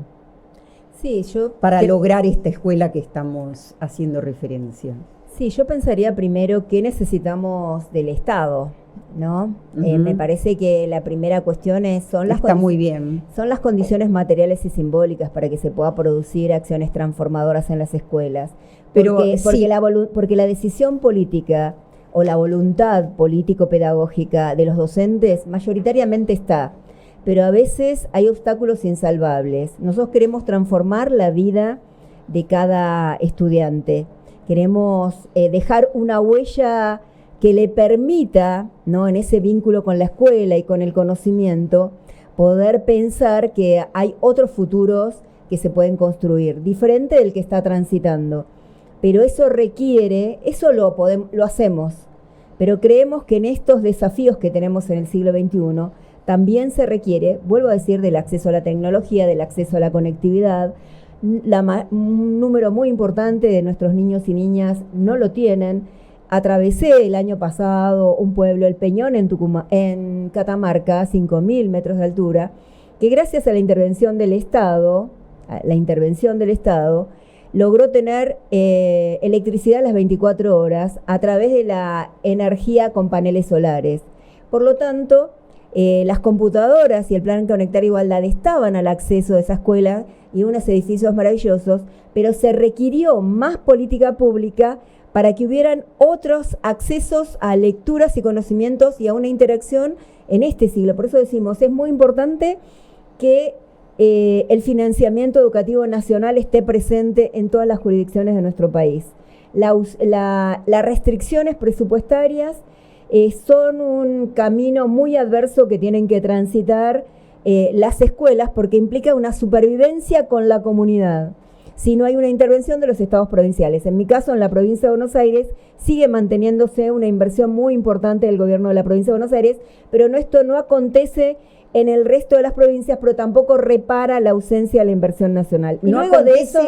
Sí, para lograr esta escuela que estamos haciendo referencia. Sí, yo pensaría primero qué necesitamos del Estado, ¿no? Me parece que la primera cuestión son las condiciones materiales y simbólicas para que se pueda producir acciones transformadoras en las escuelas. Porque la decisión política o la voluntad político-pedagógica de los docentes mayoritariamente está, pero a veces hay obstáculos insalvables. Nosotros queremos transformar la vida de cada estudiante. Queremos dejar una huella que le permita, ¿no?, en ese vínculo con la escuela y con el conocimiento, poder pensar que hay otros futuros que se pueden construir, diferente del que está transitando. Pero eso requiere, lo hacemos, pero creemos que en estos desafíos que tenemos en el siglo XXI, también se requiere, vuelvo a decir, del acceso a la tecnología, del acceso a la conectividad. Un número muy importante de nuestros niños y niñas no lo tienen. Atravesé el año pasado un pueblo, El Peñón, en Catamarca, 5.000 metros de altura, que gracias a la intervención del Estado, logró tener electricidad a las 24 horas a través de la energía con paneles solares. Por lo tanto, las computadoras y el Plan Conectar Igualdad estaban al acceso de esa escuela y unos edificios maravillosos, pero se requirió más política pública para que hubieran otros accesos a lecturas y conocimientos y a una interacción en este siglo. Por eso decimos, es muy importante que el financiamiento educativo nacional esté presente en todas las jurisdicciones de nuestro país. Las restricciones presupuestarias son un camino muy adverso que tienen que transitar las escuelas, porque implica una supervivencia con la comunidad si no hay una intervención de los estados provinciales. En mi caso, en la provincia de Buenos Aires, sigue manteniéndose una inversión muy importante del gobierno de la provincia de Buenos Aires, pero esto no acontece en el resto de las provincias, pero tampoco repara la ausencia de la inversión nacional. Y no luego de eso,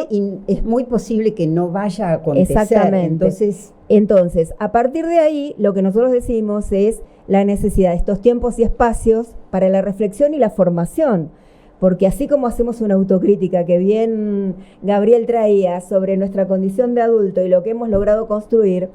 es muy posible que no vaya a acontecer. Exactamente. Entonces, a partir de ahí, lo que nosotros decimos es la necesidad de estos tiempos y espacios para la reflexión y la formación. Porque así como hacemos una autocrítica que bien Gabriel traía sobre nuestra condición de adulto y lo que hemos logrado construir,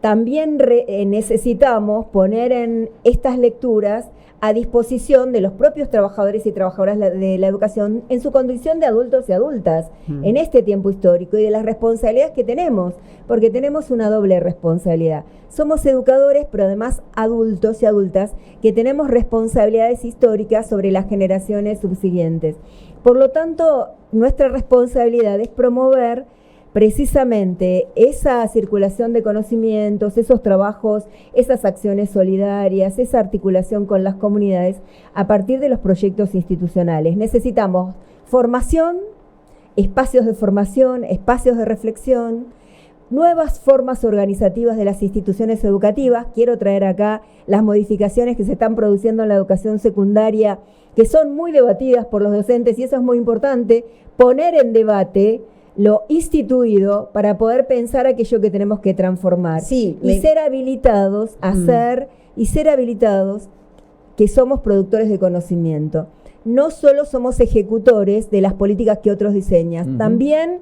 también necesitamos poner en estas lecturas a disposición de los propios trabajadores y trabajadoras de la educación en su condición de adultos y adultas en este tiempo histórico y de las responsabilidades que tenemos, porque tenemos una doble responsabilidad. Somos educadores, pero además adultos y adultas que tenemos responsabilidades históricas sobre las generaciones subsiguientes. Por lo tanto, nuestra responsabilidad es promover precisamente esa circulación de conocimientos, esos trabajos, esas acciones solidarias, esa articulación con las comunidades a partir de los proyectos institucionales. Necesitamos formación, espacios de reflexión, nuevas formas organizativas de las instituciones educativas. Quiero traer acá las modificaciones que se están produciendo en la educación secundaria, que son muy debatidas por los docentes, y eso es muy importante, poner en debate lo instituido para poder pensar aquello que tenemos que transformar. Sí, y ser habilitados a hacer, y ser habilitados que somos productores de conocimiento. No solo somos ejecutores de las políticas que otros diseñan, también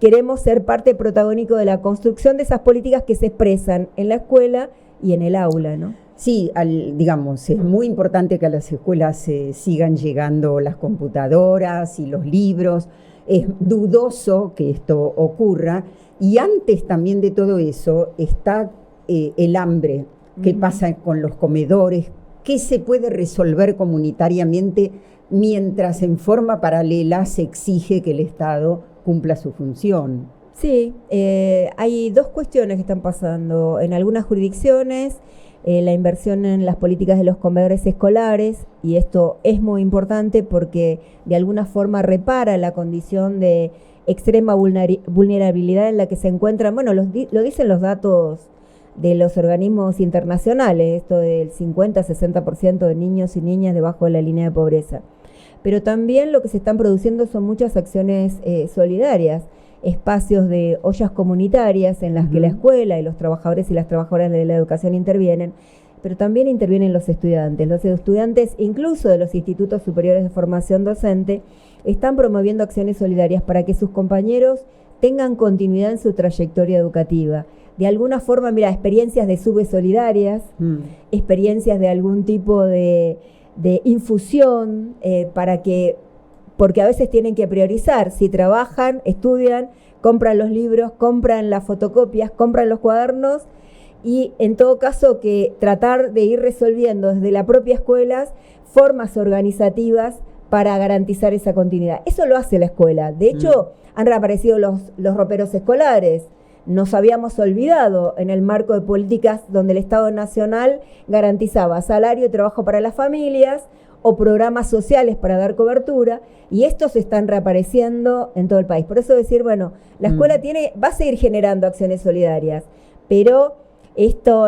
queremos ser parte protagónico de la construcción de esas políticas que se expresan en la escuela y en el aula, ¿no? Sí, digamos, es muy importante que a las escuelas sigan llegando las computadoras y los libros. Es dudoso que esto ocurra, y antes también de todo eso está el hambre. ¿Qué pasa con los comedores? ¿Qué se puede resolver comunitariamente mientras en forma paralela se exige que el Estado cumpla su función? Sí, hay dos cuestiones que están pasando. En algunas jurisdicciones, la inversión en las políticas de los comedores escolares, y esto es muy importante porque de alguna forma repara la condición de extrema vulnerabilidad en la que se encuentran, bueno, lo dicen los datos de los organismos internacionales, esto del 50-60% de niños y niñas debajo de la línea de pobreza. Pero también lo que se están produciendo son muchas acciones solidarias, espacios de ollas comunitarias en las que la escuela y los trabajadores y las trabajadoras de la educación intervienen, pero también intervienen los estudiantes. Los estudiantes, incluso de los institutos superiores de formación docente, están promoviendo acciones solidarias para que sus compañeros tengan continuidad en su trayectoria educativa. De alguna forma, mira, experiencias de subes solidarias, experiencias de algún tipo de infusión, porque a veces tienen que priorizar, si trabajan, estudian, compran los libros, compran las fotocopias, compran los cuadernos, y en todo caso que tratar de ir resolviendo desde la propia escuela formas organizativas para garantizar esa continuidad. Eso lo hace la escuela. De hecho, han reaparecido los roperos escolares. Nos habíamos olvidado en el marco de políticas donde el Estado Nacional garantizaba salario y trabajo para las familias, o programas sociales para dar cobertura, y estos están reapareciendo en todo el país. Por eso decir, bueno, la escuela va a seguir generando acciones solidarias, pero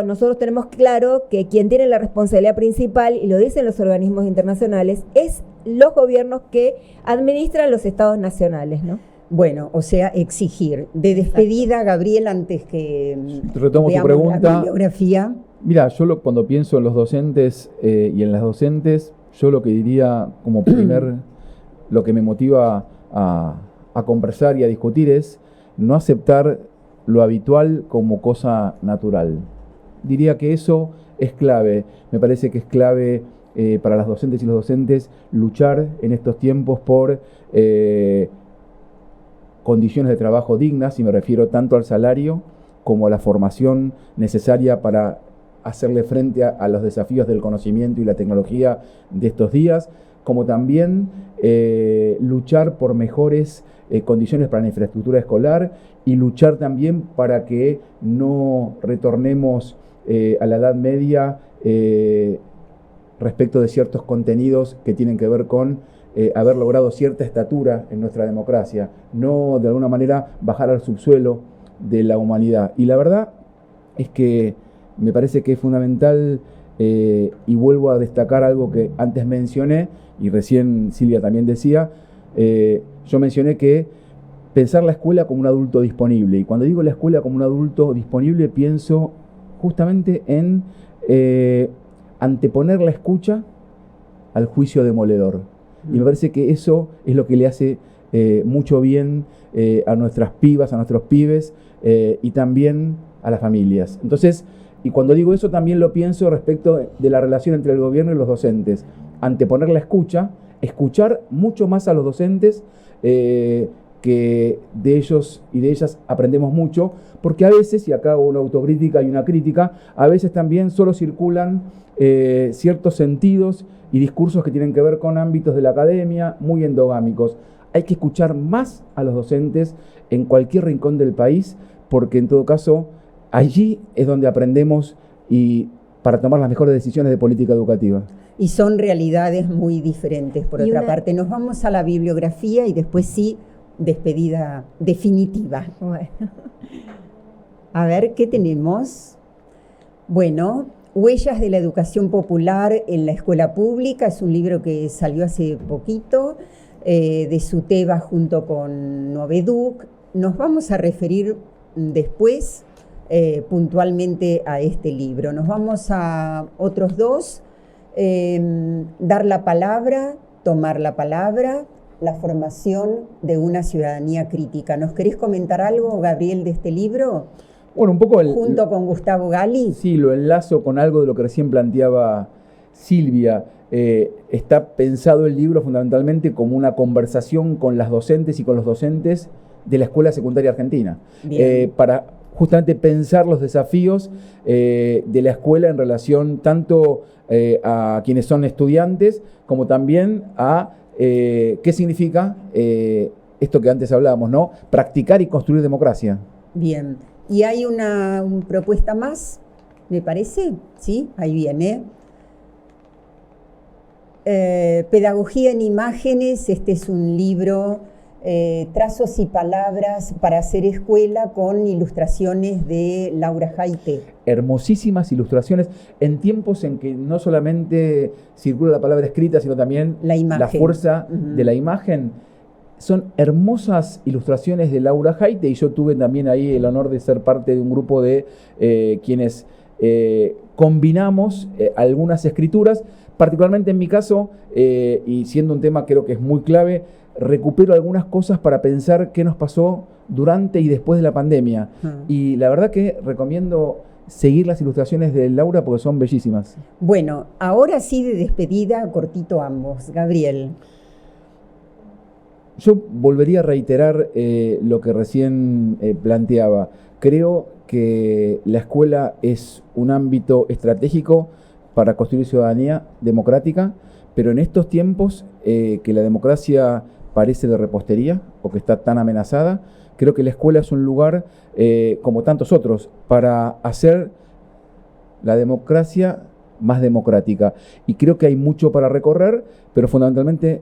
nosotros tenemos claro que quien tiene la responsabilidad principal, y lo dicen los organismos internacionales, es los gobiernos que administran los estados nacionales, ¿no? Bueno, o sea, exigir. De despedida, Gabriel, antes que retomo tu pregunta, la bibliografía. Mira, yo cuando pienso en los docentes y en las docentes, yo lo que diría como primer, lo que me motiva a conversar y a discutir es no aceptar lo habitual como cosa natural. diría que eso es clave. Me parece que es clave para las docentes y los docentes luchar en estos tiempos por condiciones de trabajo dignas, y me refiero tanto al salario como a la formación necesaria para hacerle frente a los desafíos del conocimiento y la tecnología de estos días, como también luchar por mejores condiciones para la infraestructura escolar y luchar también para que no retornemos a la Edad Media respecto de ciertos contenidos que tienen que ver con haber logrado cierta estatura en nuestra democracia, no de alguna manera bajar al subsuelo de la humanidad. Y la verdad es que me parece que es fundamental, y vuelvo a destacar algo que antes mencioné, y recién Silvia también decía, yo mencioné que pensar la escuela como un adulto disponible, y cuando digo la escuela como un adulto disponible pienso justamente en anteponer la escucha al juicio demoledor. Y me parece que eso es lo que le hace mucho bien a nuestras pibas, a nuestros pibes, y también a las familias. Entonces, y cuando digo eso también lo pienso respecto de la relación entre el gobierno y los docentes. Anteponer la escucha, escuchar mucho más a los docentes, que de ellos y de ellas aprendemos mucho, porque a veces, y acá hago una autocrítica y una crítica, a veces también solo circulan ciertos sentidos y discursos que tienen que ver con ámbitos de la academia muy endogámicos. Hay que escuchar más a los docentes en cualquier rincón del país, porque en todo caso allí es donde aprendemos y para tomar las mejores decisiones de política educativa. Y son realidades muy diferentes. Por otra parte, nos vamos a la bibliografía y después sí, despedida definitiva. Bueno. A ver, ¿qué tenemos? Bueno, Huellas de la Educación Popular en la Escuela Pública, es un libro que salió hace poquito, de Suteba junto con Noveduc. Nos vamos a referir después puntualmente a este libro. Nos vamos a otros dos, dar la palabra, tomar la palabra, la formación de una ciudadanía crítica. ¿Nos querés comentar algo, Gabriel, de este libro? Bueno, un poco junto con Gustavo Gali. Sí, lo enlazo con algo de lo que recién planteaba Silvia. Está pensado el libro fundamentalmente como una conversación con las docentes y con los docentes de la Escuela Secundaria Argentina, para justamente pensar los desafíos de la escuela en relación tanto a quienes son estudiantes como también a qué significa esto que antes hablábamos, ¿no? Practicar y construir democracia. Bien. Y hay una propuesta más, me parece, ¿sí? Ahí viene. Pedagogía en imágenes, este es un libro, trazos y palabras para hacer escuela, con ilustraciones de Laura Jaite. Hermosísimas ilustraciones en tiempos en que no solamente circula la palabra escrita, sino también la fuerza de la imagen. Son hermosas ilustraciones de Laura Jaite, y yo tuve también ahí el honor de ser parte de un grupo de quienes combinamos algunas escrituras, particularmente en mi caso, y siendo un tema creo que es muy clave, recupero algunas cosas para pensar qué nos pasó durante y después de la pandemia. Y la verdad que recomiendo seguir las ilustraciones de Laura porque son bellísimas. Bueno, ahora sí, de despedida, cortito ambos. Gabriel. Yo volvería a reiterar lo que recién planteaba. Creo que la escuela es un ámbito estratégico para construir ciudadanía democrática, pero en estos tiempos que la democracia parece de repostería o que está tan amenazada, creo que la escuela es un lugar, como tantos otros, para hacer la democracia más democrática. Y creo que hay mucho para recorrer, pero fundamentalmente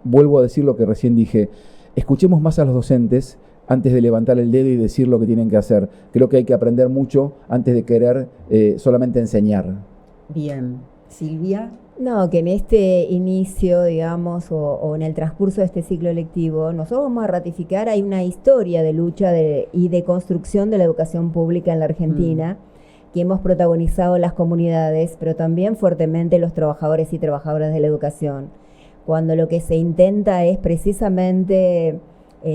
vuelvo a decir lo que recién dije. Escuchemos más a los docentes antes de levantar el dedo y decir lo que tienen que hacer. Creo que hay que aprender mucho antes de querer solamente enseñar. Bien. Silvia. No, que en este inicio, digamos, o en el transcurso de este ciclo lectivo, nosotros vamos a ratificar, hay una historia de lucha y de construcción de la educación pública en la Argentina, que hemos protagonizado las comunidades, pero también fuertemente los trabajadores y trabajadoras de la educación, cuando lo que se intenta es precisamente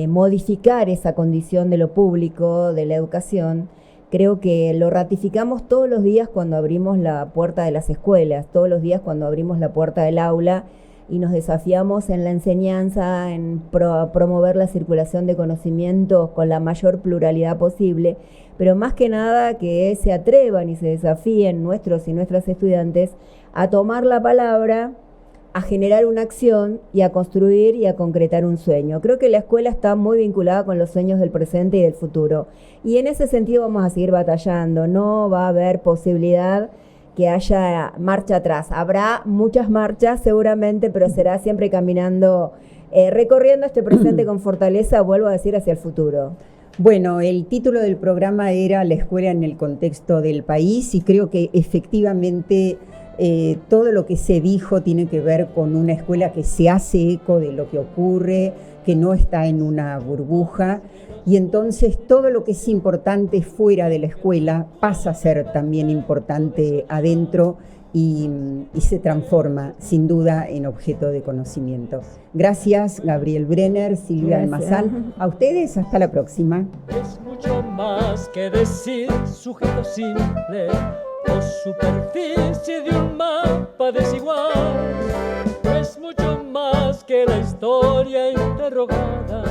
modificar esa condición de lo público, de la educación, creo que lo ratificamos todos los días cuando abrimos la puerta de las escuelas, todos los días cuando abrimos la puerta del aula y nos desafiamos en la enseñanza, en promover la circulación de conocimientos con la mayor pluralidad posible, pero más que nada que se atrevan y se desafíen nuestros y nuestras estudiantes a tomar la palabra, a generar una acción y a construir y a concretar un sueño. Creo que la escuela está muy vinculada con los sueños del presente y del futuro. Y en ese sentido vamos a seguir batallando. No va a haber posibilidad que haya marcha atrás. Habrá muchas marchas seguramente, pero será siempre caminando, recorriendo este presente con fortaleza, vuelvo a decir, hacia el futuro. Bueno, el título del programa era La escuela en el contexto del país y creo que efectivamente todo lo que se dijo tiene que ver con una escuela que se hace eco de lo que ocurre, que no está en una burbuja, y entonces todo lo que es importante fuera de la escuela pasa a ser también importante adentro y se transforma sin duda en objeto de conocimiento. Gracias, Gabriel Brenner, Silvia Almazán. A ustedes, hasta la próxima. Es mucho más que decir sujeto simple o superficie de un mapa desigual. Es mucho más que la historia interrogada